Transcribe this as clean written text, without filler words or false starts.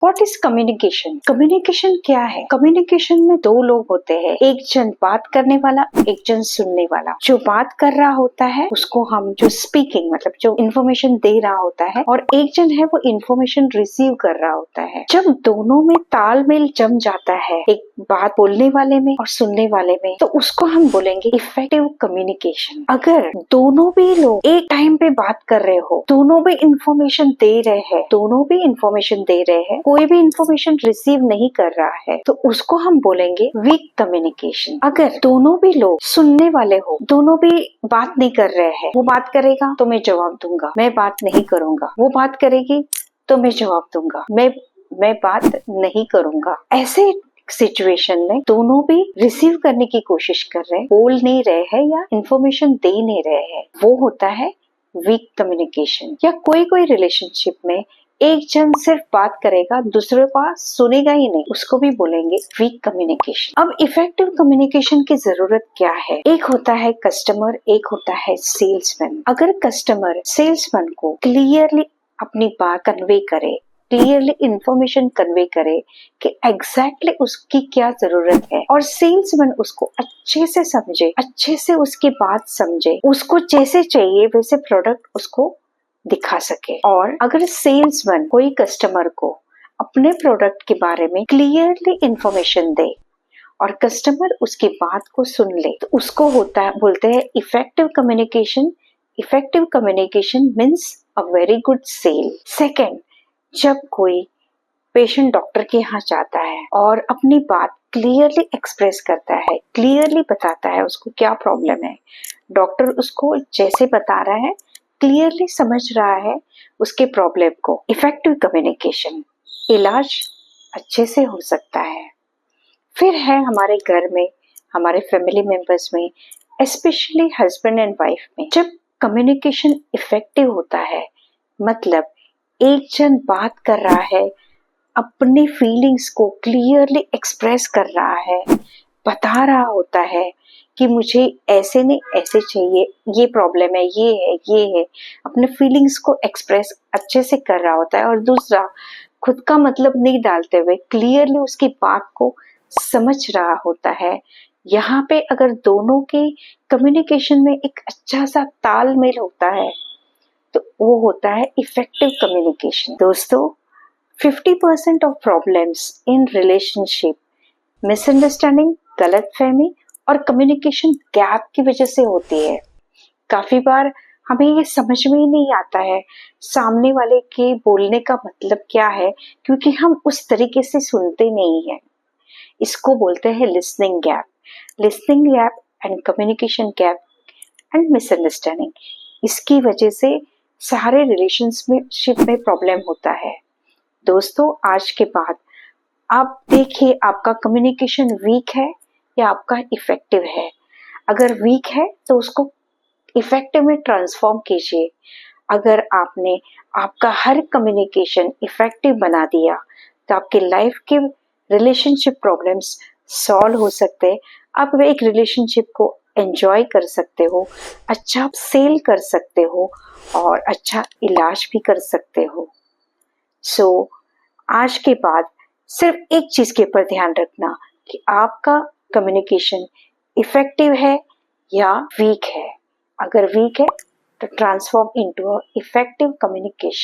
What is communication? Communication क्या है? Communication में दो लोग होते हैं, एक जन बात करने वाला, एक जन सुनने वाला। जो बात कर रहा होता है उसको हम जो स्पीकिंग मतलब जो इन्फॉर्मेशन दे रहा होता है, और एक जन है वो इन्फॉर्मेशन रिसीव कर रहा होता है। जब दोनों में तालमेल जम जाता है, एक बात बोलने वाले में और सुनने वाले में, तो उसको हम बोलेंगे इफेक्टिव कम्युनिकेशन। अगर दोनों भी लोग एक टाइम पे बात कर रहे हो, दोनों भी इंफॉर्मेशन दे रहे हैं, कोई भी इंफॉर्मेशन रिसीव नहीं कर रहा है, तो उसको हम बोलेंगे वीक कम्युनिकेशन। अगर दोनों भी लोग सुनने वाले हो, दोनों भी बात नहीं कर रहे हैं, वो बात करेगा तो मैं जवाब दूंगा, मैं बात नहीं करूंगा, वो बात करेगी तो मैं जवाब दूंगा, मैं बात नहीं करूंगा, ऐसे सिचुएशन में दोनों भी रिसीव करने की कोशिश कर रहे हैं, बोल नहीं रहे हैं या इंफॉर्मेशन दे नहीं रहे हैं, वो होता है वीक कम्युनिकेशन। या कोई रिलेशनशिप में एक जन सिर्फ बात करेगा, दूसरे का सुनेगा ही नहीं, उसको भी बोलेंगे वीक कम्युनिकेशन। अब इफेक्टिव कम्युनिकेशन की जरूरत क्या है? एक होता है कस्टमर, एक होता है सेल्समैन। अगर कस्टमर सेल्समैन को क्लियरली अपनी बात कन्वे करे, क्लियरली इंफॉर्मेशन कन्वे करे कि एग्जैक्टली उसकी क्या जरूरत है, और सेल्समैन उसको अच्छे से समझे, अच्छे से उसकी बात समझे, उसको जैसे चाहिए वैसे प्रोडक्ट उसको दिखा सके। और अगर सेल्समैन कोई कस्टमर को अपने प्रोडक्ट के बारे में क्लियरली इंफॉर्मेशन दे और कस्टमर उसकी बात को सुन ले, तो उसको बोलते हैं effective communication. Effective communication means a very good sell. Second, जब कोई पेशेंट डॉक्टर के यहाँ जाता है और अपनी बात क्लियरली एक्सप्रेस करता है, क्लियरली बताता है उसको क्या प्रॉब्लम है, डॉक्टर उसको जैसे बता रहा है क्लियरली समझ रहा है उसके प्रॉब्लम को, इफेक्टिव कम्युनिकेशन, इलाज अच्छे से हो सकता है। फिर है हमारे घर में, हमारे फैमिली मेंबर्स में, स्पेशली हस्बैंड एंड वाइफ में, जब कम्युनिकेशन इफेक्टिव होता है, मतलब एक जन बात कर रहा है, अपनी फीलिंग्स को क्लियरली एक्सप्रेस कर रहा है, बता रहा होता है कि मुझे ऐसे नहीं ऐसे चाहिए, ये प्रॉब्लम है, ये है, अपने फीलिंग्स को एक्सप्रेस अच्छे से कर रहा होता है, और दूसरा खुद का मतलब नहीं डालते हुए क्लियरली उसकी बात को समझ रहा होता है। यहाँ पे अगर दोनों के कम्युनिकेशन में एक अच्छा सा तालमेल होता है, तो वो होता है इफेक्टिव कम्युनिकेशन। दोस्तों, 50% of problems in relationship misunderstanding, गलतफहमी और कम्युनिकेशन गैप की वजह से होती है। काफी बार हमें ये समझ में ही नहीं आता है सामने वाले के बोलने का मतलब क्या है, क्योंकि हम उस तरीके से सुनते नहीं हैं। इसको बोलते हैं listening gap and communication gap and misunderstanding. इसकी वजह से सारे रिलेशनशिप में प्रॉब्लम होता है। दोस्तों, आज के बाद आप देखिए आपका कम्युनिकेशन वीक है या आपका इफेक्टिव है। अगर वीक है तो उसको इफेक्टिव में ट्रांसफॉर्म कीजिए। अगर आपने आपका हर कम्युनिकेशन इफेक्टिव बना दिया, तो आपके लाइफ के रिलेशनशिप प्रॉब्लम्स सॉल्व हो सकते हैं। आप एक रिलेशनशिप को एंजॉय कर सकते हो, अच्छा सेल कर सकते हो और अच्छा इलाज भी कर सकते हो। सो आज के बाद सिर्फ एक चीज के ऊपर ध्यान रखना कि आपका कम्युनिकेशन इफेक्टिव है या वीक है। अगर वीक है तो ट्रांसफॉर्म इनटू इफेक्टिव कम्युनिकेशन।